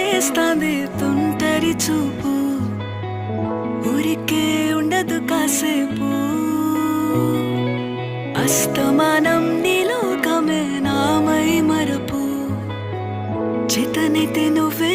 చేస్తాంది తుంటరి చూపు, ఊరికే ఉండదు కాసేపు. అస్తమానం నీలోకమే నామై మరపు, చేతనైతే నువ్వే